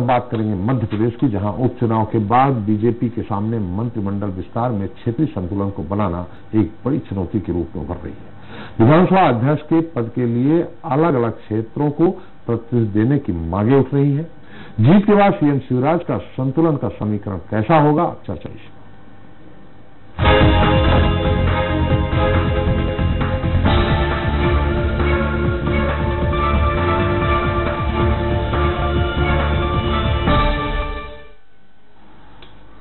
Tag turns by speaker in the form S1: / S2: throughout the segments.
S1: बात करेंगे मध्य प्रदेश की, जहां उपचुनाव के बाद बीजेपी के सामने मंत्रिमंडल विस्तार में क्षेत्रीय संतुलन को बनाना एक बड़ी चुनौती के रूप में उभर रही है। विधानसभा अध्यक्ष के पद के लिए अलग अलग क्षेत्रों को प्रतिनिधित्व देने की मांगे उठ रही है। जीत के बाद सीएम शिवराज का संतुलन का समीकरण कैसा होगा, चर्चा इस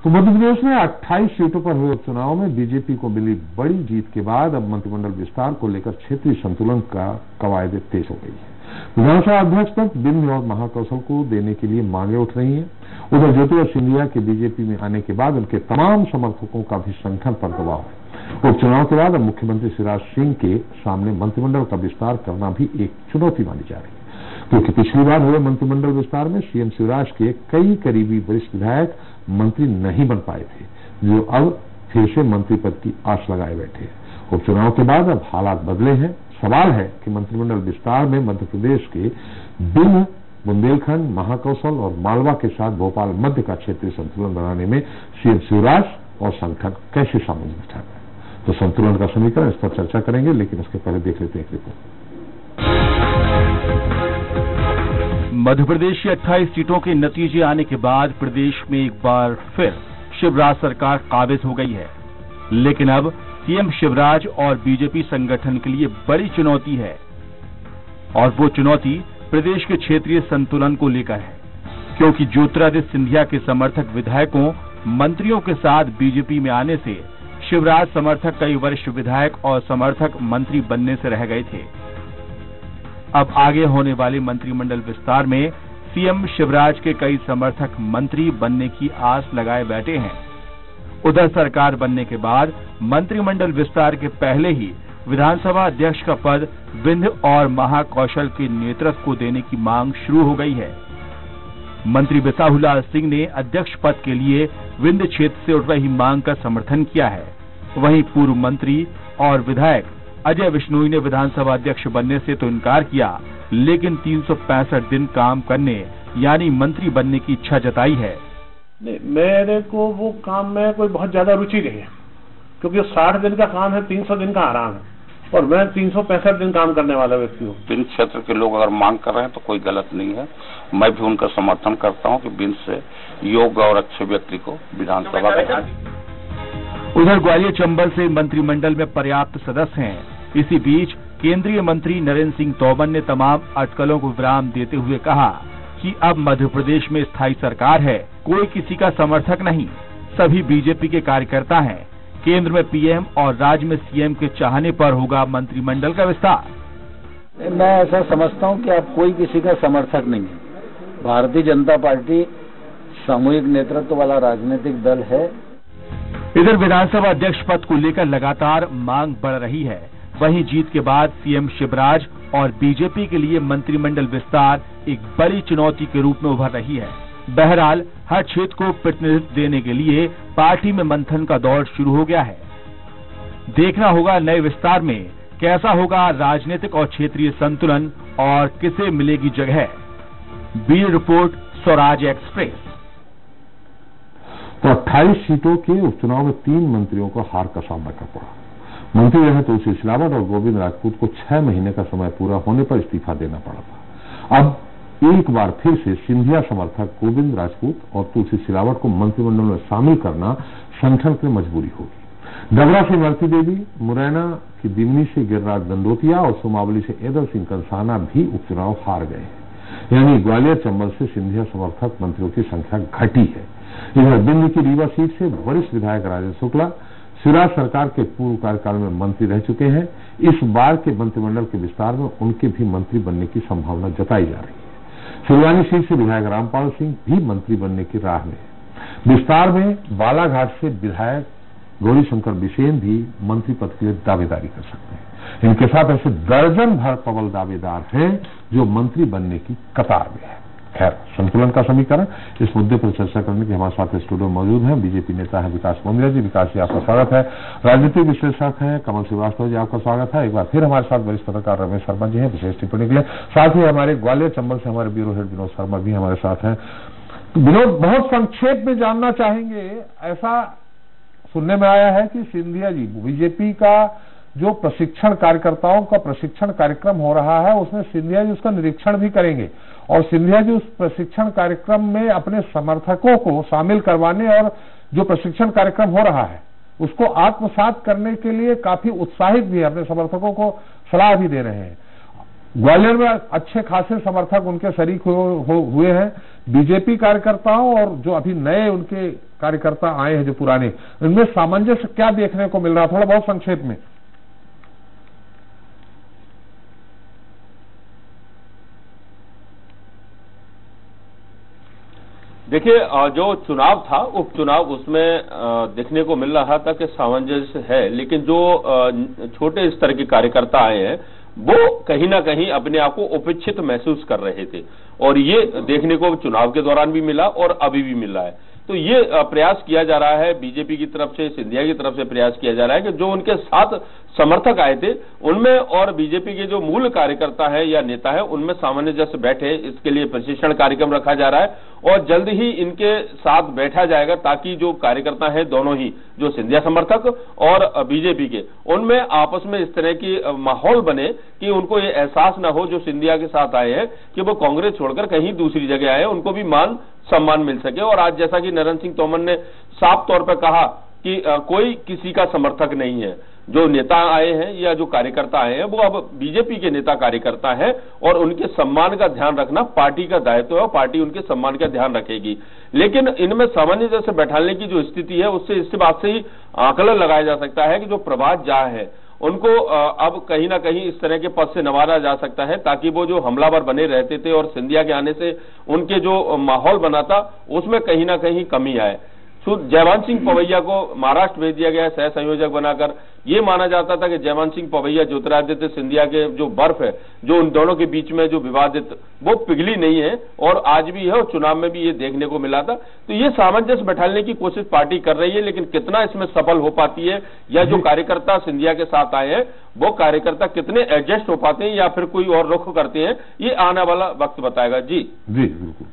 S1: तो मध्य प्रदेश में 28 सीटों पर हुए उपचुनाव में बीजेपी को मिली बड़ी जीत के बाद अब मंत्रिमंडल विस्तार को लेकर क्षेत्रीय संतुलन का कवायद तेज हो गई है। विधानसभा अध्यक्ष तक बिंद और महाकौशल को देने के लिए मांगे उठ रही हैं। उधर ज्योतिरादित्य सिंधिया के बीजेपी में आने के बाद उनके तमाम समर्थकों का भी संगठन पर दबाव है। उपचुनाव के बाद अब मुख्यमंत्री शिवराज सिंह के सामने मंत्रिमंडल का विस्तार करना भी एक चुनौती मानी जा रही है, क्योंकि पिछली बार हुए मंत्रिमंडल विस्तार में सीएम शिवराज के कई करीबी वरिष्ठ विधायक मंत्री नहीं बन पाए थे, जो अब फिर से मंत्री पद की आस लगाए बैठे हैं। उपचुनाव के बाद अब हालात बदले हैं। सवाल है कि मंत्रिमंडल विस्तार में मध्य प्रदेश के बिंद, बुंदेलखंड, महाकौशल और मालवा के साथ भोपाल मध्य का क्षेत्रीय संतुलन बनाने में सीएम शिवराज और संगठन कैसे सामंजस्य बिठा रहे हैं। तो संतुलन का समीकरण, इस पर चर्चा करेंगे, लेकिन उसके पहले देख लेते हैं एक रिपोर्ट।
S2: मध्य प्रदेश की 28 सीटों के नतीजे आने के बाद प्रदेश में एक बार फिर शिवराज सरकार काबिज हो गई है, लेकिन अब सीएम शिवराज और बीजेपी संगठन के लिए बड़ी चुनौती है, और वो चुनौती प्रदेश के क्षेत्रीय संतुलन को लेकर है, क्योंकि ज्योतिरादित्य सिंधिया के समर्थक विधायकों, मंत्रियों के साथ बीजेपी में आने से शिवराज समर्थक कई वरिष्ठ विधायक और समर्थक मंत्री बनने से रह गए थे। अब आगे होने वाले मंत्रिमंडल विस्तार में सीएम शिवराज के कई समर्थक मंत्री बनने की आस लगाए बैठे हैं। उधर सरकार बनने के बाद मंत्रिमंडल विस्तार के पहले ही विधानसभा अध्यक्ष का पद बिंद और महाकौशल के नेतृत्व को देने की मांग शुरू हो गई है। मंत्री बिसाहुलाल सिंह ने अध्यक्ष पद के लिए विंध्य क्षेत्र से उठ रही मांग का समर्थन किया है। वहीं पूर्व मंत्री और विधायक अजय विश्नोई ने विधानसभा अध्यक्ष बनने से तो इनकार किया, लेकिन 365 दिन काम करने यानी मंत्री बनने की इच्छा जताई है।
S3: नहीं, मेरे को वो काम में कोई बहुत ज्यादा रुचि नहीं है, क्योंकि 60 दिन का काम है, 300 दिन का आराम है, और मैं 365 दिन काम करने वाला व्यक्ति हूँ।
S4: बिंद क्षेत्र के लोग अगर मांग कर रहे हैं तो कोई गलत नहीं है। मैं भी उनका समर्थन करता हूँ कि बिंद से योग्य और अच्छे व्यक्ति को विधानसभा का।
S2: उधर ग्वालियर चंबल से मंत्रिमंडल में पर्याप्त सदस्य हैं। इसी बीच केंद्रीय मंत्री नरेंद्र सिंह तोमर ने तमाम अटकलों को विराम देते हुए कहा कि अब मध्य प्रदेश में स्थायी सरकार है, कोई किसी का समर्थक नहीं, सभी बीजेपी के कार्यकर्ता हैं। केंद्र में पीएम और राज्य में सीएम के चाहने पर होगा मंत्रिमंडल का विस्तार।
S5: मैं ऐसा समझता हूं कि अब कोई किसी का समर्थक नहीं है। भारतीय जनता पार्टी सामूहिक नेतृत्व वाला राजनीतिक दल है।
S2: इधर विधानसभा अध्यक्ष पद को लेकर लगातार मांग बढ़ रही है। वहीं जीत के बाद सीएम शिवराज और बीजेपी के लिए मंत्रिमंडल विस्तार एक बड़ी चुनौती के रूप में उभर रही है। बहरहाल हर क्षेत्र को प्रतिनिधित्व देने के लिए पार्टी में मंथन का दौर शुरू हो गया है। देखना होगा नए विस्तार में कैसा होगा राजनीतिक और क्षेत्रीय संतुलन और किसे मिलेगी जगह। Bureau report, Swaraj express.
S1: तो 28 सीटों के उपचुनाव में 3 मंत्रियों को हार का सामना करना पड़ा। मंत्री रहे तुलसी सिलावट और गोविंद राजपूत को 6 महीने का समय पूरा होने पर इस्तीफा देना पड़ा था। अब एक बार फिर से सिंधिया समर्थक गोविंद राजपूत और तुलसी सिलावट को मंत्रिमंडल में शामिल करना संगठन की मजबूरी होगी। डबरा से इमरती देवी, मुरैना की दिमनी से गिरिराज दंडोतिया और सोमावली से एदर सिंह कंसाना भी उपचुनाव हार गए हैं। यानी ग्वालियर चंबल से सिंधिया समर्थक मंत्रियों की संख्या घटी है। इधर दिल्ली की रीवा सीट से वरिष्ठ विधायक राजेश शुक्ला शिवराज सरकार के पूर्व कार्यकाल में मंत्री रह चुके हैं। इस बार के मंत्रिमंडल के विस्तार में उनके भी मंत्री बनने की संभावना जताई जा रही है। सिलवानी सीट से विधायक रामपाल सिंह भी मंत्री बनने की राह में है। विस्तार में बालाघाट से विधायक गौरीशंकर बिसेन भी मंत्री पद के लिए दावेदारी कर सकते हैं। इनके साथ ऐसे दर्जन भर प्रबल दावेदार हैं जो मंत्री बनने की कतार में है। खैर, संतुलन का समीकरण, इस मुद्दे पर चर्चा करने के हमारे साथ स्टूडियो मौजूद हैं बीजेपी नेता है विकास मोंदिया जी। विकास जी, आपका स्वागत है। राजनीतिक विश्लेषक हैं कमल श्रीवास्तव जी, आपका स्वागत है। एक बार फिर हमारे साथ वरिष्ठ पत्रकार रमेश शर्मा जी हैं विशेष टिप्पणी के लिए। साथ ही हमारे ग्वालियर चंबल से हमारे ब्यूरो हेड विनोद शर्मा भी हमारे साथ हैं। विनोद, बहुत संक्षेप में जानना चाहेंगे, ऐसा सुनने में आया है कि सिंधिया जी, बीजेपी का जो प्रशिक्षण कार्यकर्ताओं का प्रशिक्षण कार्यक्रम हो रहा है उसमें सिंधिया जी उसका निरीक्षण भी करेंगे और सिंधिया जी उस प्रशिक्षण कार्यक्रम में अपने समर्थकों को शामिल करवाने और जो प्रशिक्षण कार्यक्रम हो रहा है उसको आत्मसात करने के लिए काफी उत्साहित भी है, अपने समर्थकों को सलाह भी दे रहे हैं। ग्वालियर में अच्छे खासे समर्थक उनके शरीक हुए हैं। बीजेपी कार्यकर्ताओं और जो अभी नए उनके कार्यकर्ता आए हैं जो पुराने, इनमें सामंजस्य क्या देखने को मिल रहा है, थोड़ा बहुत संक्षेप में?
S6: देखिए, जो चुनाव था उपचुनाव उसमें देखने को मिल रहा था कि सामंजस्य है, लेकिन जो छोटे स्तर के कार्यकर्ता आए हैं वो कहीं ना कहीं अपने आप को उपेक्षित महसूस कर रहे थे और ये देखने को चुनाव के दौरान भी मिला और अभी भी मिल रहा है। तो ये प्रयास किया जा रहा है बीजेपी की तरफ से, सिंधिया की तरफ से प्रयास किया जा रहा है कि जो उनके साथ समर्थक आए थे उनमें और बीजेपी के जो मूल कार्यकर्ता है या नेता है उनमें सामंजस्य बैठे, इसके लिए प्रशिक्षण कार्यक्रम रखा जा रहा है और जल्द ही इनके साथ बैठा जाएगा ताकि जो कार्यकर्ता है दोनों ही, जो सिंधिया समर्थक और बीजेपी के, उनमें आपस में इस तरह की माहौल बने कि उनको ये एहसास ना हो जो सिंधिया के साथ आए हैं कि वो कांग्रेस छोड़कर कहीं दूसरी जगह आए, उनको भी मान सम्मान मिल सके। और आज जैसा कि नरेंद्र सिंह तोमर ने साफ तौर पर कहा कि कोई किसी का समर्थक नहीं है, जो नेता आए हैं या जो कार्यकर्ता आए हैं वो अब बीजेपी के नेता कार्यकर्ता हैं और उनके सम्मान का ध्यान रखना पार्टी का दायित्व है और पार्टी उनके सम्मान का ध्यान रखेगी। लेकिन इनमें सामान्य से बैठाने की जो स्थिति है उससे इस बात से ही आकलन लगाया जा सकता है कि जो प्रभात झा है उनको अब कहीं ना कहीं इस तरह के पद से नवाजा जा सकता है ताकि वो जो हमलावर बने रहते थे और सिंधिया के आने से उनके जो माहौल बना था उसमें कहीं ना कहीं कमी आए। जयवंत सिंह पवैया को महाराष्ट्र भेज दिया गया सह संयोजक बनाकर। ये माना जाता था कि जयवंत सिंह पवैया ज्योतिरादित्य सिंधिया के जो बर्फ है जो उन दोनों के बीच में जो विवादित वो पिघली नहीं है और आज भी है और चुनाव में भी ये देखने को मिला था। तो ये सामंजस्य बैठाने की कोशिश पार्टी कर रही है, लेकिन कितना इसमें सफल हो पाती है या जो कार्यकर्ता सिंधिया के साथ आए हैं वो कार्यकर्ता कितने एडजस्ट हो पाते हैं या फिर कोई और रुख करते हैं, ये आने वाला वक्त बताएगा। जी
S1: बिल्कुल।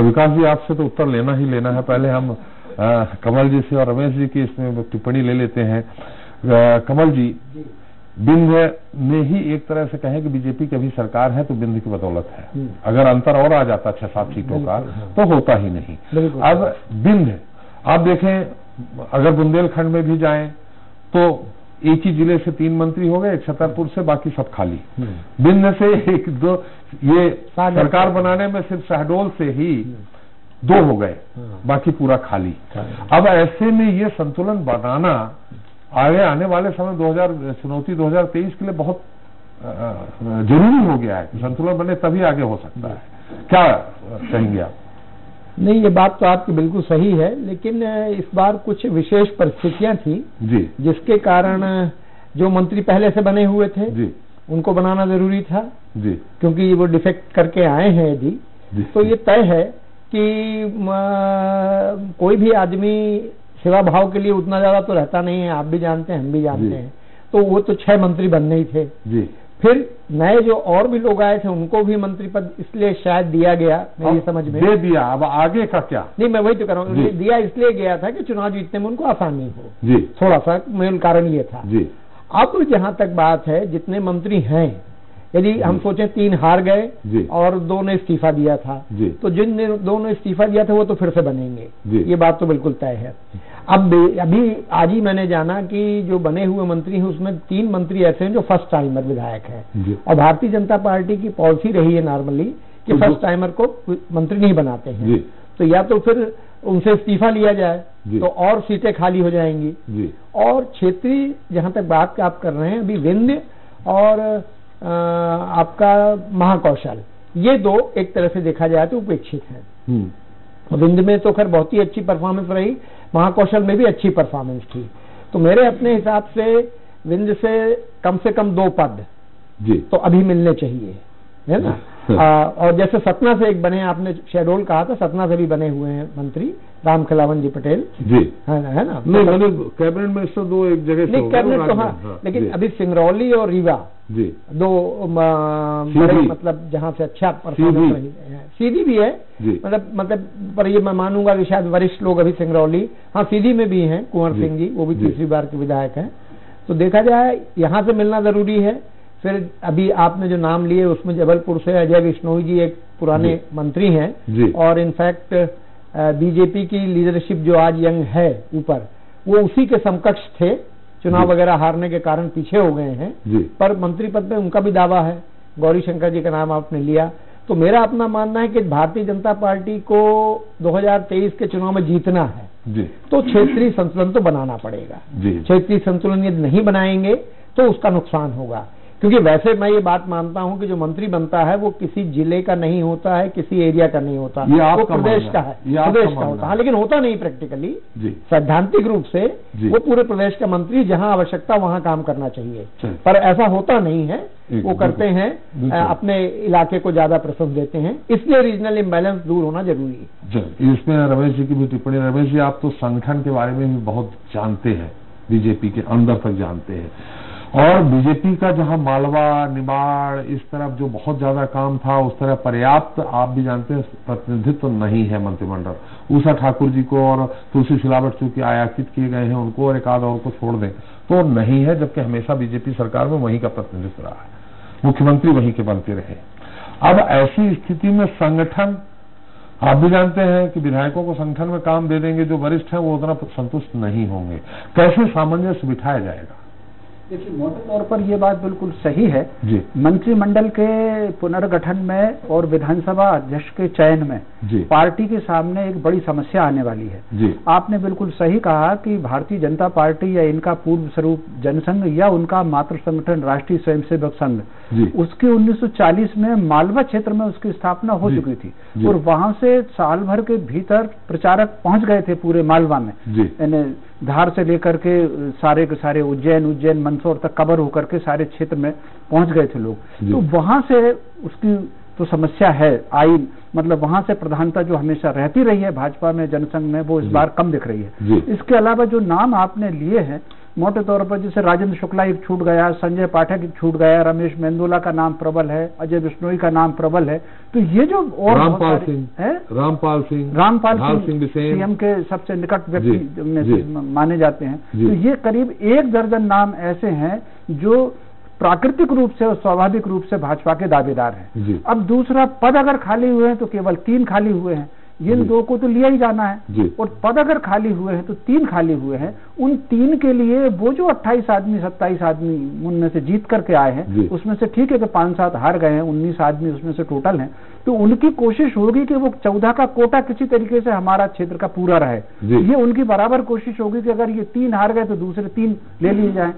S1: विकास जी, आपसे तो उत्तर लेना ही लेना है। पहले हम कमल जी से और रमेश जी की इसमें टिप्पणी ले लेते हैं। कमल जी, बिंद में ही एक तरह से कहें कि बीजेपी की अभी सरकार है तो बिंद की बदौलत है, अगर अंतर और आ जाता 6-7 सीटों का तो होता ही नहीं। अब बिंद आप देखें, अगर बुंदेलखंड में भी जाएं तो एक ही जिले से 3 मंत्री हो गए, एक छतरपुर से, बाकी सब खाली। बिंद से 1-2 ये सरकार बनाने में सिर्फ शहडोल से ही 2 हो गए, बाकी पूरा खाली। अब ऐसे में ये संतुलन बनाना आगे आने वाले समय चुनौती 2023 के लिए बहुत जरूरी हो गया है। संतुलन बने तभी आगे हो सकता है। क्या कहेंगे आप?
S7: नहीं, ये बात तो आपकी बिल्कुल सही है, लेकिन इस बार कुछ विशेष परिस्थितियां थी
S1: जी, जिसके
S7: कारण जो मंत्री पहले से बने हुए थे
S1: जी
S7: उनको बनाना जरूरी था
S1: जी,
S7: क्योंकि वो डिफेक्ट करके आए हैं यदि, तो ये तय है कि कोई भी आदमी सेवा भाव के लिए उतना ज्यादा तो रहता नहीं है, आप भी जानते हैं हम भी जानते हैं। तो वो तो 6 मंत्री बनने ही थे
S1: जी।
S7: फिर नए जो और भी लोग आए थे उनको भी मंत्री पद इसलिए शायद दिया गया, मेरी समझ में
S1: दे दिया। अब आगे का क्या?
S7: नहीं, मैं वही तो कर रहा हूँ, दिया इसलिए गया था कि चुनाव जीतने में उनको आसानी हो
S1: जी,
S7: थोड़ा सा मूल कारण ये था
S1: जी।
S7: अब जहां तक बात है, जितने मंत्री हैं, यदि हम सोचें 3 हार गए और 2 ने इस्तीफा दिया था, तो जिन 2 ने इस्तीफा दिया था वो तो फिर से बनेंगे, ये बात तो बिल्कुल तय है। अब अभी आज ही मैंने जाना कि जो बने हुए मंत्री हैं उसमें 3 मंत्री ऐसे हैं जो फर्स्ट टाइमर विधायक हैं और भारतीय जनता पार्टी की पॉलिसी रही है नॉर्मली कि फर्स्ट टाइमर को मंत्री नहीं बनाते हैं, तो या तो फिर उनसे इस्तीफा लिया जाए तो और सीटें खाली हो जाएंगी। और क्षेत्रीय जहां तक बात आप कर रहे हैं, अभी विंध्य और आपका महाकौशल, ये 2 एक तरह से देखा जाए तो उपेक्षित हैं। विंध्य में तो खैर बहुत ही अच्छी परफॉर्मेंस रही, महाकौशल में भी अच्छी परफॉर्मेंस थी। तो मेरे अपने हिसाब से विंध्य से कम 2 पद तो अभी मिलने चाहिए, है ना। और जैसे सतना से एक बने, आपने शहडोल कहा था, सतना से भी बने हुए हैं मंत्री राम खिलावन जी पटेल जी, है ना।
S1: नहीं, मैंने कैबिनेट में इससे 2 एक जगह
S7: नहीं, कैबिनेट तो हाँ, लेकिन अभी सिंगरौली और रीवा 2 बड़े मतलब जहां से अच्छा परफॉर्मेंस रही है। सीधी भी है, मतलब पर ये मैं मानूंगा कि शायद वरिष्ठ लोग अभी सिंगरौली, हाँ सीधी में भी हैं कुंवर सिंह जी, वो भी तीसरी बार के विधायक हैं। तो देखा जाए यहाँ से मिलना जरूरी है। फिर अभी आपने जो नाम लिए उसमें जबलपुर से अजय बिश्नोई जी एक पुराने मंत्री हैं और इनफैक्ट बीजेपी की लीडरशिप जो आज यंग है ऊपर, वो उसी के समकक्ष थे, चुनाव वगैरह हारने के कारण पीछे हो गए हैं, पर मंत्री पद पे उनका भी दावा है। गौरी शंकर जी का नाम आपने लिया, तो मेरा अपना मानना है कि भारतीय जनता पार्टी को 2023 के चुनाव में जीतना है तो क्षेत्रीय संतुलन तो बनाना पड़ेगा। क्षेत्रीय संतुलन यदि नहीं बनाएंगे तो उसका नुकसान होगा, क्योंकि वैसे मैं ये बात मानता हूं कि जो मंत्री बनता है वो किसी जिले का नहीं होता है, किसी एरिया का नहीं होता, वो प्रदेश का है, प्रदेश का होता है, लेकिन होता नहीं प्रैक्टिकली। सैद्धांतिक रूप से वो पूरे प्रदेश का मंत्री जहां आवश्यकता वहां काम करना चाहिए, पर ऐसा होता नहीं है। वो करते हैं अपने इलाके को ज्यादा प्रेफरेंस देते हैं, इसलिए रीजनल इम्बैलेंस दूर होना जरूरी है।
S1: इसमें रमेश जी की भी टिप्पणी। रमेश जी, आप तो संगठन के बारे में भी बहुत जानते हैं, बीजेपी के अंदर तक जानते हैं, और बीजेपी का जहां मालवा निमाड़ इस तरफ जो बहुत ज्यादा काम था, उस तरह पर्याप्त आप भी जानते हैं प्रतिनिधित्व तो नहीं है मंत्रिमंडल। उषा ठाकुर जी को और तुलसी सिलावट चूंकि आयातित किए गए हैं उनको और एक आध और को छोड़ दें तो नहीं है, जबकि हमेशा बीजेपी सरकार में वहीं का प्रतिनिधित्व रहा है, मुख्यमंत्री वहीं के बनते रहे। अब ऐसी स्थिति में संगठन, आप भी जानते हैं कि विधायकों को संगठन में काम दे देंगे जो वरिष्ठ हैं, वो उतना संतुष्ट नहीं होंगे। कैसे सामंजस्य बिठाया जाएगा?
S8: देखिए, मोटे तौर पर ये बात बिल्कुल सही है। मंत्रिमंडल के पुनर्गठन में और विधानसभा अध्यक्ष के चयन में पार्टी के सामने एक बड़ी समस्या आने वाली है। आपने बिल्कुल सही कहा कि भारतीय जनता पार्टी या इनका पूर्व स्वरूप जनसंघ या उनका मातृ संगठन राष्ट्रीय स्वयंसेवक संघ, उसके 1940 में मालवा क्षेत्र में उसकी स्थापना हो चुकी थी और वहां से साल भर के भीतर प्रचारक पहुंच गए थे पूरे मालवा में, यानी धार से लेकर के सारे उज्जैन मंदसौर तक कवर होकर के सारे क्षेत्र में पहुंच गए थे लोग। तो वहां से उसकी तो समस्या है आई, मतलब वहां से प्रधानता जो हमेशा रहती रही है भाजपा में, जनसंघ में, वो इस बार कम दिख रही है। इसके अलावा जो नाम आपने लिए हैं मोटे तौर पर, जैसे राजेंद्र शुक्ला एक छूट गया, संजय पाठक एक छूट गया, रमेश मेंदोला का नाम प्रबल है, अजय बिश्नोई का नाम प्रबल है, तो ये जो और रामपाल सिंह सीएम के सबसे निकट व्यक्ति में माने जाते हैं, तो ये करीब 1 दर्जन नाम ऐसे हैं जो प्राकृतिक रूप से और स्वाभाविक रूप से भाजपा के दावेदार हैं। अब दूसरा पद अगर खाली हुए हैं तो केवल 3 खाली हुए हैं, इन 2 को तो लिया ही जाना है, और पद अगर खाली हुए हैं तो 3 खाली हुए हैं। उन 3 के लिए वो जो 28 आदमी 27 आदमी उनमें से जीत करके आए हैं, उसमें से ठीक है कि 5-7 हार गए हैं, 19 आदमी उसमें से टोटल हैं, तो उनकी कोशिश होगी कि वो 14 का कोटा किसी तरीके से हमारा क्षेत्र का पूरा रहे। ये उनकी बराबर कोशिश होगी कि अगर ये 3 हार गए तो दूसरे 3 ले लिए जाए।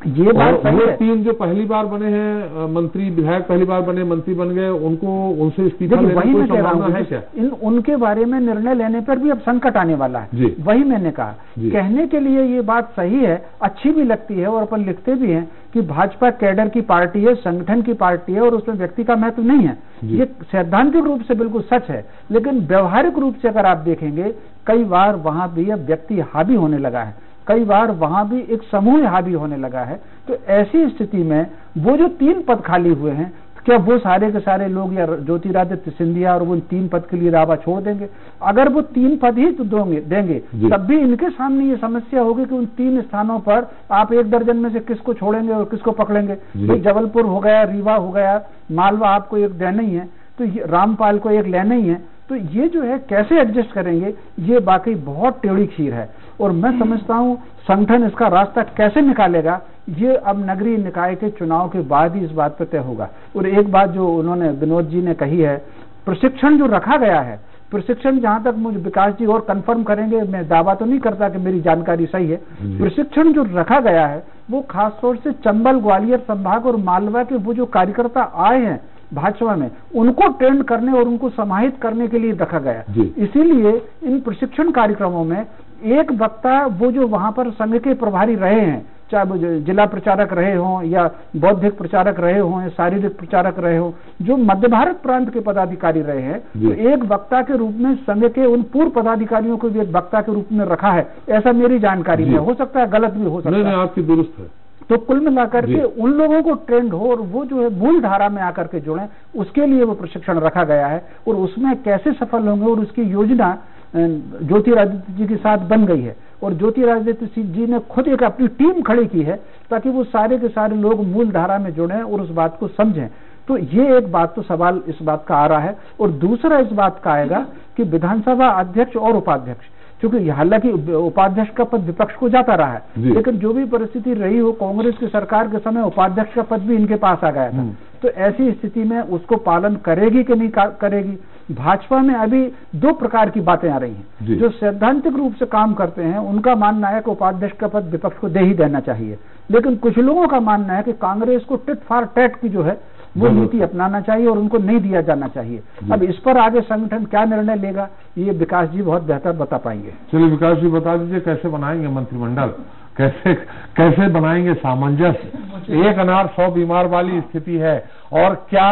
S8: ये बात सही है।
S1: 3 जो पहली बार बने हैं मंत्री, विधायक पहली बार बने मंत्री बन गए, उनको उनसे इस्तीफा लेने की कोई संभावना है क्या?
S8: उनके बारे में निर्णय लेने पर भी अब संकट आने वाला है। वही मैंने कहा, कहने के लिए ये बात सही है, अच्छी भी लगती है और अपन लिखते भी हैं कि भाजपा कैडर की पार्टी है, संगठन की पार्टी है और उसमें व्यक्ति का महत्व नहीं है। ये सैद्धांतिक रूप से बिल्कुल सच है, लेकिन व्यवहारिक रूप से अगर आप देखेंगे, कई बार वहां भी अब व्यक्ति हावी होने लगा है, कई बार वहां भी एक समूह हावी होने लगा है। तो ऐसी स्थिति में वो जो 3 पद खाली हुए हैं, क्या वो सारे के सारे लोग या ज्योतिरादित्य सिंधिया और वो 3 पद के लिए दावा छोड़ देंगे? अगर वो 3 पद ही तो देंगे तब भी इनके सामने ये समस्या होगी कि उन 3 स्थानों पर आप 1 दर्जन में से किसको छोड़ेंगे और किसको पकड़ेंगे? भाई जबलपुर हो गया, रीवा हो गया, मालवा आपको एक देना ही है, तो रामपाल को एक लेना ही है, तो ये जो है कैसे एडजस्ट करेंगे, ये बाकी बहुत टेढ़ी खीर है। और मैं समझता हूं संगठन इसका रास्ता कैसे निकालेगा, ये अब नगरीय निकाय के चुनाव के बाद ही इस बात पर तय होगा। और एक बात जो उन्होंने विनोद जी ने कही है, प्रशिक्षण जो रखा गया है, प्रशिक्षण जहां तक मुझे विकास जी और कंफर्म करेंगे, मैं दावा तो नहीं करता कि मेरी जानकारी सही है, प्रशिक्षण जो रखा गया है वो खासतौर से चंबल, ग्वालियर संभाग और मालवा के वो जो कार्यकर्ता आए हैं भाजपा में, उनको ट्रेंड करने और उनको समाहित करने के लिए रखा गया। इसीलिए इन प्रशिक्षण कार्यक्रमों में एक वक्ता, वो जो वहां पर संघ के प्रभारी रहे हैं, चाहे वो जिला प्रचारक रहे हों या बौद्धिक प्रचारक रहे हों या शारीरिक प्रचारक रहे हों, जो मध्य भारत प्रांत के पदाधिकारी रहे हैं, तो एक वक्ता के रूप में संघ के उन पूर्व पदाधिकारियों को भी एक वक्ता के रूप में रखा है, ऐसा मेरी जानकारी में। हो सकता है गलत भी हो सकता है।
S1: आपकी दुरुस्त है।
S8: तो कुल मिलाकर के उन लोगों को ट्रेंड हो और वो जो है मूल धारा में आकर के जुड़े, उसके लिए वो प्रशिक्षण रखा गया है और उसमें कैसे सफल होंगे और उसकी योजना ज्योतिरादित्य जी के साथ बन गई है। और ज्योतिरादित्य जी ने खुद एक अपनी टीम खड़ी की है ताकि वो सारे के सारे लोग मूल धारा में जुड़े और उस बात को समझें। तो ये एक बात तो सवाल इस बात का आ रहा है। और दूसरा इस बात का आएगा कि विधानसभा अध्यक्ष और उपाध्यक्ष, क्योंकि हालांकि उपाध्यक्ष का पद विपक्ष को जाता रहा है, लेकिन जो भी परिस्थिति रही हो, कांग्रेस की सरकार के समय उपाध्यक्ष का पद भी इनके पास आ गया था। तो ऐसी स्थिति में उसको पालन करेगी कि नहीं करेगी। भाजपा में अभी दो प्रकार की बातें आ रही हैं। जो सैद्धांतिक रूप से काम करते हैं उनका मानना है कि उपाध्यक्ष का पद विपक्ष को दे ही देना चाहिए, लेकिन कुछ लोगों का मानना है कि कांग्रेस को टिट फॉर टैट की जो है वो नीति अपनाना चाहिए और उनको नहीं दिया जाना चाहिए। अब इस पर आगे संगठन क्या निर्णय लेगा ये विकास जी बहुत बेहतर बता पाएंगे।
S1: चलिए विकास जी बता दीजिए, कैसे बनाएंगे मंत्रिमंडल, कैसे बनाएंगे सामंजस्य? एक अनार 100 बीमार वाली स्थिति है। और क्या,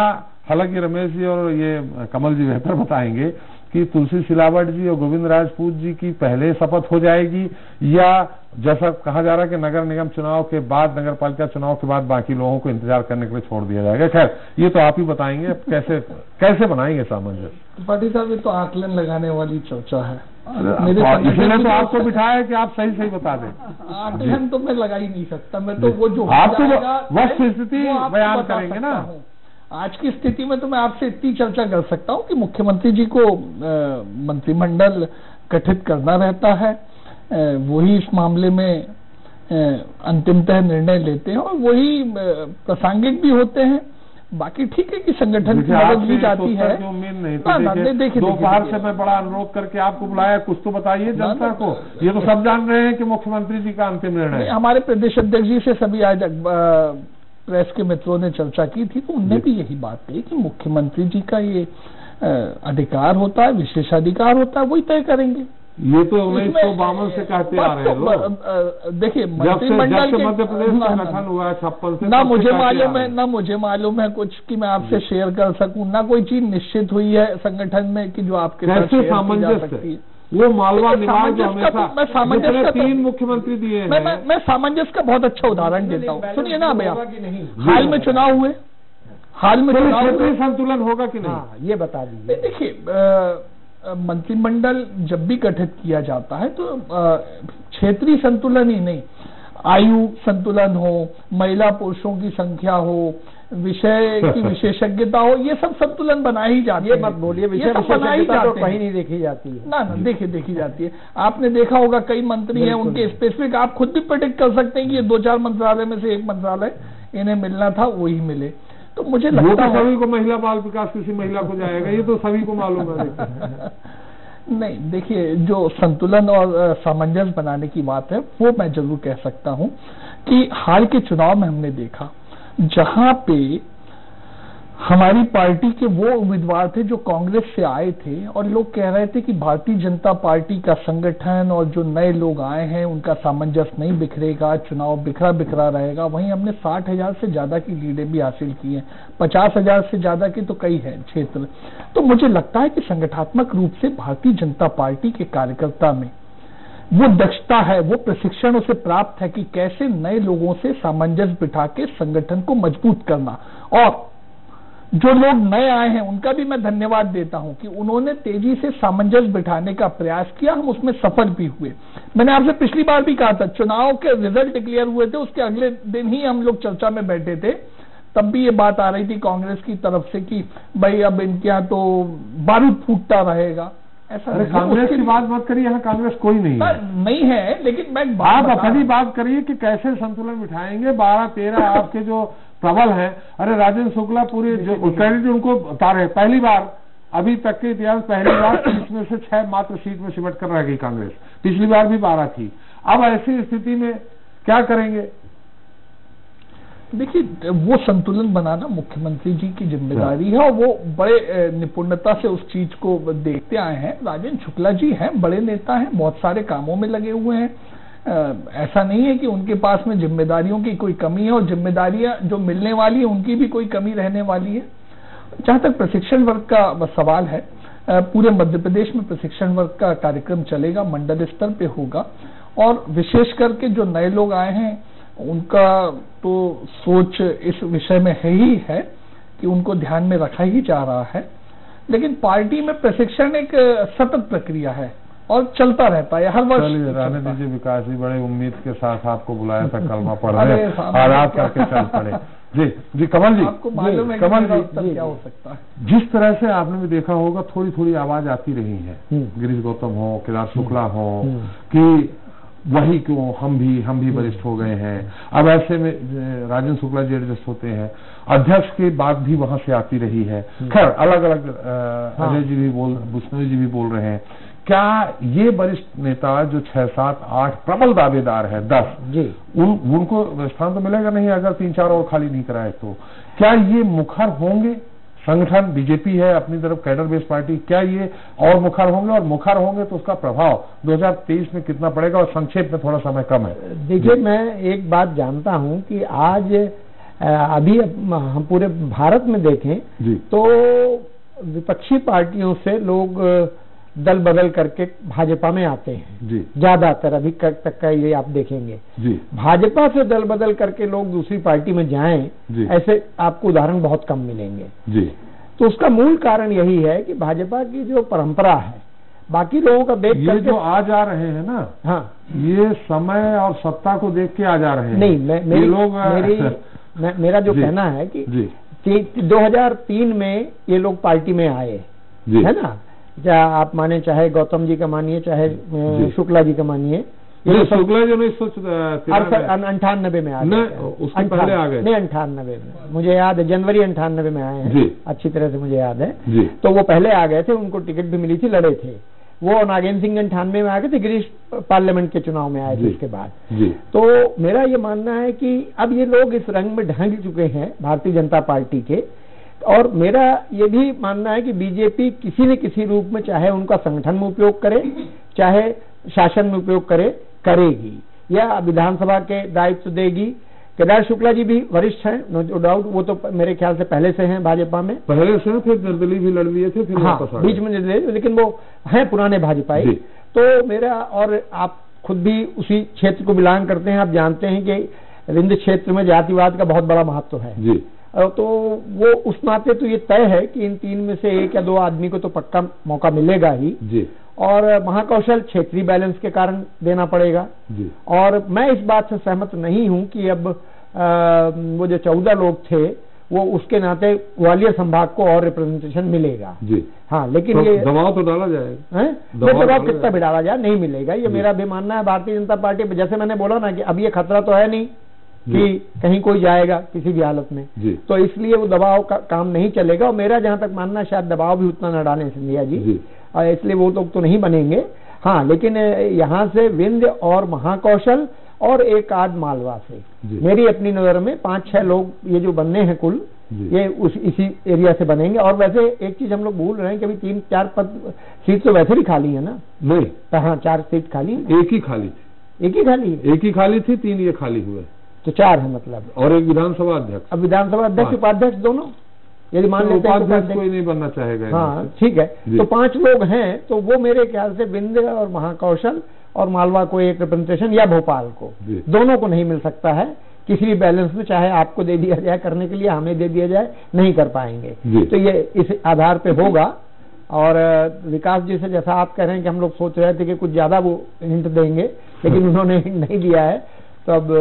S1: हालांकि रमेश जी और ये कमल जी बेहतर बताएंगे कि तुलसी सिलावट जी और गोविंद राजपूत जी की पहले शपथ हो जाएगी या जैसा कहा जा रहा है कि नगर निगम चुनाव के बाद, नगर पालिका चुनाव के बाद बाकी लोगों को इंतजार करने के लिए छोड़ दिया जाएगा। खैर ये तो आप ही बताएंगे, कैसे बनाएंगे सामंजस्य?
S7: त्रिपाठी साहब ये तो आकलन लगाने वाली चर्चा है।
S1: इसलिए तो आपको बिठाया है कि आप सही बता दें।
S7: आकलन तो मैं लगा ही नहीं सकता, मैं तो वो जो
S1: आप तो वस्तु स्थिति बयान करेंगे ना।
S7: आज की स्थिति में तो मैं आपसे इतनी चर्चा कर सकता हूं कि मुख्यमंत्री जी को मंत्रिमंडल गठित करना रहता है, वही इस मामले में अंतिमतः निर्णय लेते हैं और वही प्रासंगिक भी होते हैं। बाकी ठीक है कि संगठन की मदद भी जाती है।
S1: उम्मीद नहीं तो देखिए दोपहर से मैं बड़ा अनुरोध करके आपको बुलाया, कुछ तो बताइए जनता को। ये तो सब जान रहे हैं कि मुख्यमंत्री जी का अंतिम निर्णय।
S7: हमारे प्रदेश अध्यक्ष जी से सभी आज प्रेस के मित्रों ने चर्चा की थी, तो उनने भी यही बात कही कि मुख्यमंत्री जी का ये अधिकार होता है, विशेषाधिकार होता है, वही तय करेंगे।
S1: ये तो 1952 से कहते आ रहे हैं।
S7: देखिए मंत्रिमंडल के
S1: मध्य प्रदेश का गठन हुआ है 56 से,
S7: ना मुझे मालूम है कुछ कि मैं आपसे शेयर कर सकूं, ना कोई चीज निश्चित हुई है संगठन में कि जो आपके साथ शेयर की जा सकती है।
S1: वो मालवा निवास जो हमेशा
S7: मैं सामंजस्य का
S1: 3 मुख्यमंत्री दिए हैं।
S7: मैं सामंजस्य का बहुत अच्छा उदाहरण देता हूँ, सुनिए ना भैया। हाल में चुनाव हुए,
S1: क्षेत्रीय संतुलन होगा कि नहीं
S7: ये बता दीजिए। देखिए मंत्रिमंडल जब भी गठित किया जाता है तो क्षेत्रीय संतुलन ही नहीं, आयु संतुलन हो, महिला पुरुषों की संख्या हो, विषय की विशेषज्ञता हो, ये सब संतुलन बनाई जाती है।
S8: ये मत बोलिए, विषय विशेषज्ञता तो कहीं नहीं देखी जाती है।
S7: ना देखी जाती है। आपने देखा होगा कई मंत्री हैं उनके स्पेसिफिक, आप खुद भी प्रेडिक्ट कर सकते हैं कि ये 2-4 मंत्रालय में से एक मंत्रालय इन्हें मिलना था, वही मिले। तो मुझे लगता है
S1: सभी को महिला बाल विकास किसी महिला को जाएगा, ये तो सभी को मालूम है।
S7: नहीं देखिए, जो संतुलन और सामंजस्य बनाने की बात है वो मैं जरूर कह सकता हूं कि हाल के चुनाव में हमने देखा जहां पे हमारी पार्टी के वो उम्मीदवार थे जो कांग्रेस से आए थे और लोग कह रहे थे कि भारतीय जनता पार्टी का संगठन और जो नए लोग आए हैं उनका सामंजस्य नहीं बिखरेगा, चुनाव बिखरा रहेगा। वहीं हमने 60,000 से ज्यादा की लीडें भी हासिल की हैं, 50,000 से ज्यादा की तो कई है क्षेत्र। तो मुझे लगता है कि संगठनात्मक रूप से भारतीय जनता पार्टी के कार्यकर्ता में वो दक्षता है, वो प्रशिक्षण उसे प्राप्त है कि कैसे नए लोगों से सामंजस्य बिठा के संगठन को मजबूत करना। और जो लोग नए आए हैं उनका भी मैं धन्यवाद देता हूं कि उन्होंने तेजी से सामंजस्य बिठाने का प्रयास किया, हम उसमें सफल भी हुए। मैंने आपसे पिछली बार भी कहा था, चुनाव के रिजल्ट डिक्लेयर हुए थे उसके अगले दिन ही हम लोग चर्चा में बैठे थे, तब भी ये बात आ रही थी कांग्रेस की तरफ से कि भाई अब इनके यहाँ तो बारूद फूटता रहेगा। ऐसा
S1: कांग्रेस की बात मत करिए, यहाँ कांग्रेस कोई नहीं है,
S7: लेकिन मैं
S1: आप अपनी बात करिए कि कैसे संतुलन बिठाएंगे। 12-13 आपके जो प्रबल है, अरे राजेंद्र शुक्ला पूरे जो क्रेडिट उनको उतारे, पहली बार अभी तक के इतिहास पहली बार इसमें से 6 मात्र सीट में सिमट कर रह गई कांग्रेस, पिछली बार भी 12 थी। अब ऐसी स्थिति में क्या करेंगे?
S7: देखिए वो संतुलन बनाना मुख्यमंत्री जी की जिम्मेदारी है और वो बड़े निपुणता से उस चीज को देखते आए हैं। राजेंद्र शुक्ला जी हैं, बड़े नेता हैं, बहुत सारे कामों में लगे हुए हैं। ऐसा नहीं है कि उनके पास में जिम्मेदारियों की कोई कमी है और जिम्मेदारियां जो मिलने वाली है उनकी भी कोई कमी रहने वाली है। जहां तक प्रशिक्षण वर्ग का सवाल है, पूरे मध्य प्रदेश में प्रशिक्षण वर्ग का कार्यक्रम चलेगा, मंडल स्तर पे होगा और विशेष करके जो नए लोग आए हैं
S9: उनका तो सोच इस विषय में है कि उनको ध्यान में रखा ही जा रहा है, लेकिन पार्टी में प्रशिक्षण एक सतत प्रक्रिया है और चलता रहता है हर वर्ष।
S1: रहने दीजिए विकास जी, बड़े उम्मीद के साथ आपको बुलाया था कलमा पढ़ने और आप करके चल पड़े। जी कमल जी,
S9: आपको मालूम है
S1: कमल
S9: जी क्या हो सकता है।
S1: जिस तरह से आपने भी देखा होगा थोड़ी थोड़ी आवाज आती रही है, गिरीश गौतम हो, केदार शुक्ला हो, कि वही क्यों हम भी वरिष्ठ हो गए हैं। अब ऐसे में राजेंद्र शुक्ला जी एडजस्ट होते हैं, अध्यक्ष की बात भी वहां से आती रही है। खैर अलग अलग अजय जी भी बुश्नोई जी भी बोल रहे हैं। क्या ये वरिष्ठ नेता जो 6, 7, 8 प्रबल दावेदार है, 10 जी, उनको स्थान तो मिलेगा नहीं अगर 3-4 और खाली नहीं कराए तो क्या ये मुखर होंगे? संगठन बीजेपी है अपनी तरफ कैडर बेस्ड पार्टी, क्या ये और मुखर होंगे? और मुखर होंगे तो उसका प्रभाव 2023 में कितना पड़ेगा? और संक्षेप में, थोड़ा समय कम है।
S7: देखिए, मैं एक बात जानता हूं कि आज अभी हम पूरे भारत में देखें जी, तो विपक्षी पार्टियों से लोग दल बदल करके भाजपा में आते हैं जी, ज्यादातर अभी तक का ये आप देखेंगे जी। भाजपा से दल बदल करके लोग दूसरी पार्टी में जाएं, ऐसे आपको उदाहरण बहुत कम मिलेंगे जी। तो उसका मूल कारण यही है कि भाजपा की जो परंपरा है, बाकी लोगों का देख
S1: ये जो आ जा रहे हैं ना, हाँ, ये समय और सत्ता को देख के आ जा रहे हैं।
S7: नहीं, मेरा जो कहना है कि 2003 में ये लोग पार्टी में आए, है ना, आप माने चाहे गौतम जी का मानिए, चाहे शुक्ला जी का मानिए।
S1: शुक्ला जी
S7: 1998 में आ गए,
S1: उसके पहले आ गए।
S7: नहीं, 98 में मुझे याद है, जनवरी 98 में आए हैं, अच्छी तरह से मुझे याद है। तो वो पहले आ गए थे, उनको टिकट भी मिली थी, लड़े थे। वो नागेंद्र सिंह 98 में आ गए थे, गिरीश पार्लियामेंट के चुनाव में आए थे उसके बाद। तो मेरा ये मानना है कि अब ये लोग इस रंग में ढंग चुके हैं भारतीय जनता पार्टी के, और मेरा ये भी मानना है कि बीजेपी किसी न किसी रूप में, चाहे उनका संगठन में उपयोग करे, चाहे शासन में उपयोग करे, करेगी, या विधानसभा के दायित्व देगी। केदार शुक्ला जी भी वरिष्ठ हैं, नो डाउट, वो तो मेरे ख्याल से पहले से हैं भाजपा में,
S1: पहले से, फिर निर्दलीय भी लड़ लिए थे, फिर
S7: बीच में निर्दलीय, लेकिन वो हैं पुराने भाजपाई। तो मेरा, और आप खुद भी उसी क्षेत्र को बिलोंग करते हैं, आप जानते हैं कि विंध्य क्षेत्र में जातिवाद का बहुत बड़ा महत्व है जी। तो वो उस नाते तो ये तय है कि इन 3 में से 1 या 2 आदमी को तो पक्का मौका मिलेगा ही जी। और महाकौशल क्षेत्रीय बैलेंस के कारण देना पड़ेगा जी। और मैं इस बात से सहमत नहीं हूं कि अब वो जो 14 लोग थे, वो उसके नाते ग्वालियर संभाग को और रिप्रेजेंटेशन मिलेगा जी। हाँ, लेकिन
S1: तो
S7: ये
S1: दबाव तो डाला जाएगा,
S7: दबाव कितना भी डाला जाए, नहीं मिलेगा, ये मेरा भी मानना है। भारतीय जनता पार्टी, जैसे मैंने बोला ना कि अब ये खतरा तो है नहीं कि कहीं कोई जाएगा किसी भी हालत में, तो इसलिए वो दबाव का काम नहीं चलेगा। और मेरा जहां तक मानना, शायद दबाव भी उतना न डालें सिंधिया जी, और इसलिए वो तो नहीं बनेंगे। हाँ, लेकिन यहाँ से विंध्य और महाकौशल और एक आध मालवा से, मेरी अपनी नजर में 5-6 लोग ये जो बनने हैं कुल, ये इसी एरिया से बनेंगे। और वैसे एक चीज हम लोग भूल रहे हैं कि अभी 3-4 पद सीट तो वैसे भी खाली है ना।
S1: नहीं,
S7: हाँ, 4 सीट खाली,
S1: एक ही खाली थी, 3 ये खाली हुए,
S7: तो 4 है मतलब,
S1: और एक विधानसभा अध्यक्ष।
S7: अब विधानसभा अध्यक्ष, उपाध्यक्ष दोनों, यदि मान लेते हैं
S1: उपाध्यक्ष कोई नहीं बनना चाहेगा।
S7: हाँ, ठीक है, तो 5 लोग हैं, तो वो मेरे ख्याल से विंध्य और महाकौशल और मालवा को एक रिप्रेजेंटेशन, या भोपाल को, दोनों को नहीं मिल सकता है किसी भी बैलेंस में, चाहे आपको दे दिया जाए करने के लिए, हमें दे दिया जाए, नहीं कर पाएंगे। तो ये इस आधार पे होगा। और विकास जी से जैसा आप कह रहे हैं कि हम लोग सोच रहे थे कि कुछ ज्यादा वो हिंट देंगे, लेकिन उन्होंने नहीं दिया है, तो अब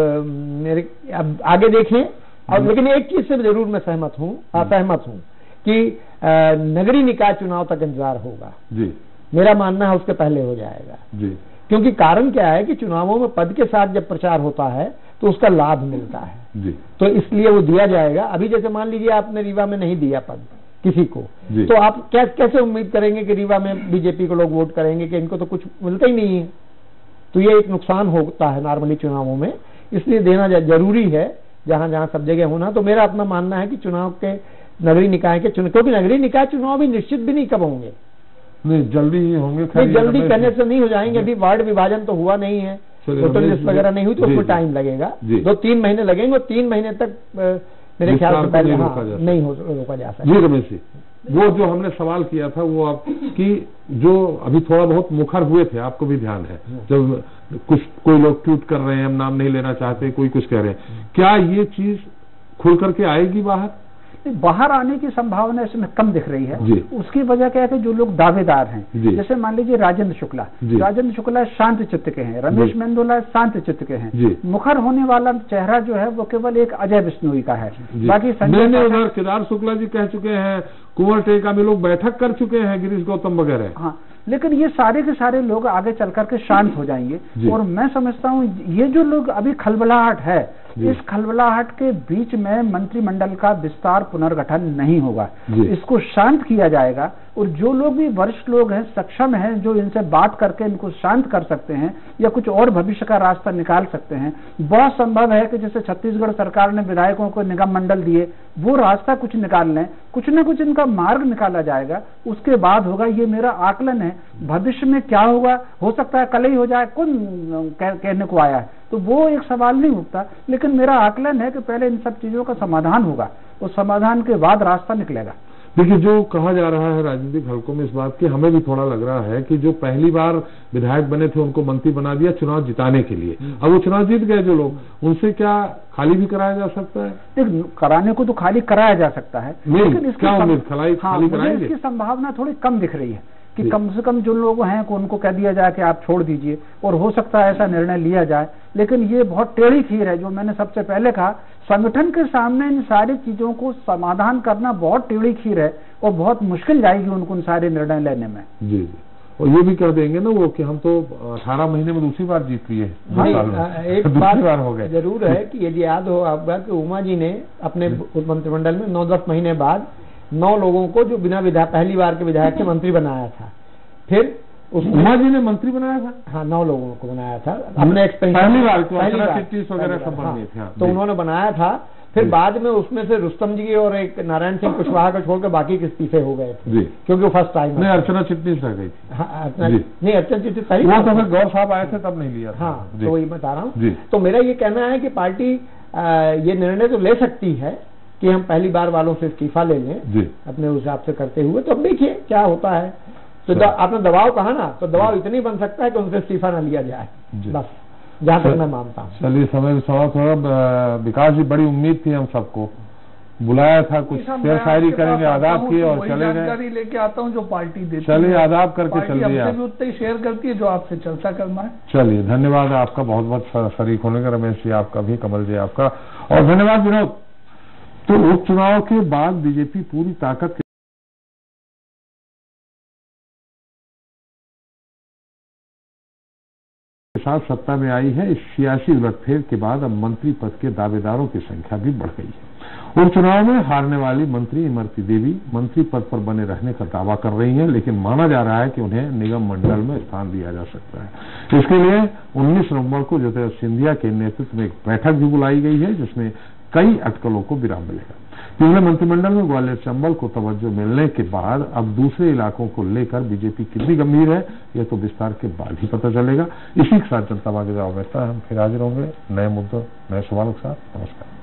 S7: आगे देखें। और लेकिन एक चीज से जरूर मैं असहमत हूं कि नगरीय निकाय चुनाव तक इंतजार होगा जी। मेरा मानना है उसके पहले हो जाएगा जी। क्योंकि कारण क्या है कि चुनावों में पद के साथ जब प्रचार होता है तो उसका लाभ मिलता है जी। तो इसलिए वो दिया जाएगा। अभी जैसे मान लीजिए आपने रीवा में नहीं दिया पद किसी को, तो आप कैसे उम्मीद करेंगे कि रीवा में बीजेपी को लोग वोट करेंगे, कि इनको तो कुछ मिलता ही नहीं है। तो ये एक नुकसान होता है नॉर्मली चुनावों में, इसलिए देना जरूरी है जहां जहां सब जगह होना। तो मेरा अपना मानना है कि चुनाव के नगरीय निकाय के क्योंकि नगरीय निकाय चुनाव भी निश्चित भी नहीं कब होंगे,
S1: नहीं जल्दी ही होंगे,
S7: जल्दी कहने से नहीं हो जाएंगे। अभी वार्ड विभाजन तो हुआ नहीं है, वोटर लिस्ट वगैरह नहीं हुई, तो उसमें टाइम लगेगा, 2-3 महीने लगेंगे, और 3 महीने तक मेरे ख्याल से पहले नहीं रोका जा सकता।
S1: वो जो हमने सवाल किया था वो आप कि जो अभी थोड़ा बहुत मुखर हुए थे, आपको भी ध्यान है, जब कोई लोग ट्वीट कर रहे हैं, हम नाम नहीं लेना चाहते, कोई कुछ कह रहे हैं, क्या ये चीज खुल करके आएगी बाहर?
S8: बाहर आने की संभावना इसमें कम दिख रही है। उसकी वजह क्या है कि जो लोग दावेदार हैं, जैसे मान लीजिए राजेंद्र शुक्ला शांत चित्त के हैं, रमेश मेंदोला शांत चित्त के हैं, मुखर होने वाला चेहरा जो है वो केवल एक अजय बिश्नोई का है। बाकी
S1: संजय उधर केदार शुक्ला जी कह चुके हैं, कुंवर टेका में लोग बैठक कर चुके हैं, गिरीश गौतम वगैरह।
S8: हाँ, लेकिन ये सारे के सारे लोग आगे चल करके शांत हो जाएंगे। और मैं समझता हूँ ये जो लोग अभी खलबलाहट है, इस खलबलाहट के बीच में मंत्रिमंडल का विस्तार पुनर्गठन नहीं होगा, इसको शांत किया जाएगा। और जो लोग भी वरिष्ठ लोग हैं, सक्षम हैं, जो इनसे बात करके इनको शांत कर सकते हैं या कुछ और भविष्य का रास्ता निकाल सकते हैं, बहुत संभव है कि जैसे छत्तीसगढ़ सरकार ने विधायकों को निगम मंडल दिए, वो रास्ता कुछ निकाल लें, कुछ न कुछ इनका मार्ग निकाला जाएगा। उसके बाद होगा, ये मेरा आकलन है। भविष्य में क्या होगा, हो सकता है कल ही हो जाए, कौन कहने को आया है, तो वो एक सवाल नहीं उठता। लेकिन मेरा आकलन है कि पहले इन सब चीजों का समाधान होगा, उस समाधान के बाद रास्ता निकलेगा।
S1: देखिए, जो कहा जा रहा है राजनीतिक हलकों में इस बात की, हमें भी थोड़ा लग रहा है कि जो पहली बार विधायक बने थे उनको मंत्री बना दिया चुनाव जिताने के लिए, अब वो चुनाव जीत गए जो लोग, उनसे क्या खाली भी कराया जा सकता है?
S8: कराने को तो खाली कराया जा सकता है,
S1: लेकिन क्या उम्मीद खाली कराएंगे?
S8: इसकी संभावना थोड़ी कम दिख रही है कि कम से कम जो लोग हैं उनको कह दिया जाए कि आप छोड़ दीजिए, और हो सकता है ऐसा निर्णय लिया जाए। लेकिन ये बहुत टेढ़ी खीर है, जो मैंने सबसे पहले कहा, संगठन के सामने इन सारी चीजों को समाधान करना बहुत टेढ़ी खीर है और बहुत मुश्किल जाएगी उनको उन सारे निर्णय लेने में।
S1: जी, और ये भी कर देंगे ना वो कि हम तो 18 महीने में दूसरी बार जीत लिए,
S7: एक बार हो गए। जरूर है कि यदि याद हो आपका कि उमा जी ने अपने मंत्रिमंडल में 9-10 महीने बाद 9 लोगों को जो बिना पहली बार के विधायक के मंत्री बनाया था। फिर
S1: उमा जी ने मंत्री बनाया था?
S7: हाँ, 9 लोगों को बनाया था अपने
S1: पहली बार वगैरह सब बने थे,
S7: तो उन्होंने बनाया था। फिर बाद में उसमें से रुस्तम जी और एक नारायण सिंह कुशवाहा को छोड़कर बाकी के इस्तीफे हो गए थे, क्योंकि वो फर्स्ट टाइम।
S1: नहीं, अर्चना चिटनीस रह गई थी।
S7: नहीं, अर्चना चिटनीस सही,
S1: वो तो फिर गौर साहब आए थे तब नहीं लिया।
S7: हाँ, तो वही बता रहा हूँ। तो मेरा ये कहना है कि पार्टी ये निर्णय तो ले सकती है कि हम पहली बार वालों से इस्तीफा ले लें अपने हिसाब से करते हुए। तो अब देखिए क्या होता है। तो आपने दबाव कहा ना, तो दबाव इतनी बन सकता है कि उनसे इस्तीफा न लिया जाए, बस जहां तक मैं मानता हूँ।
S1: चलिए, समय थोड़ा विकास जी, बड़ी उम्मीद थी हम सबको, बुलाया था, कुछ शेर शायरी करेंगे, आदाब किए और चले गए।
S9: जानकारी लेके आता हूँ जो पार्टी देती है।
S1: चलिए, आदाब करके चलिए।
S9: आप भी उतना ही शेयर करती है जो आपसे चर्चा करना है।
S1: चलिए, धन्यवाद आपका बहुत बहुत शरीक होने का, रमेश जी आपका भी, कमल जी आपका, और धन्यवाद विनोद। तो उपचुनाव के बाद बीजेपी पूरी ताकत के साथ सत्ता में आई है। इस सियासी उलटफेर के बाद अब मंत्री पद के दावेदारों की संख्या भी बढ़ गई है। उपचुनाव में हारने वाली मंत्री इमरती देवी मंत्री पद पर बने रहने का दावा कर रही हैं, लेकिन माना जा रहा है कि उन्हें निगम मंडल में स्थान दिया जा सकता है। इसके लिए 19 नवंबर को ज्योतिरादित्य सिंधिया के नेतृत्व में एक बैठक भी बुलाई गई है, जिसमें कई अटकलों को विराम मिलेगा। पिछले मंत्रिमंडल में ग्वालियर चंबल को तवज्जो मिलने के बाद अब दूसरे इलाकों को लेकर बीजेपी कितनी गंभीर है, यह तो विस्तार के बाद ही पता चलेगा। इसी के साथ जनता बाकी हम फिर हाजिर होंगे नए मुद्दों, नए सवालों के साथ। नमस्कार।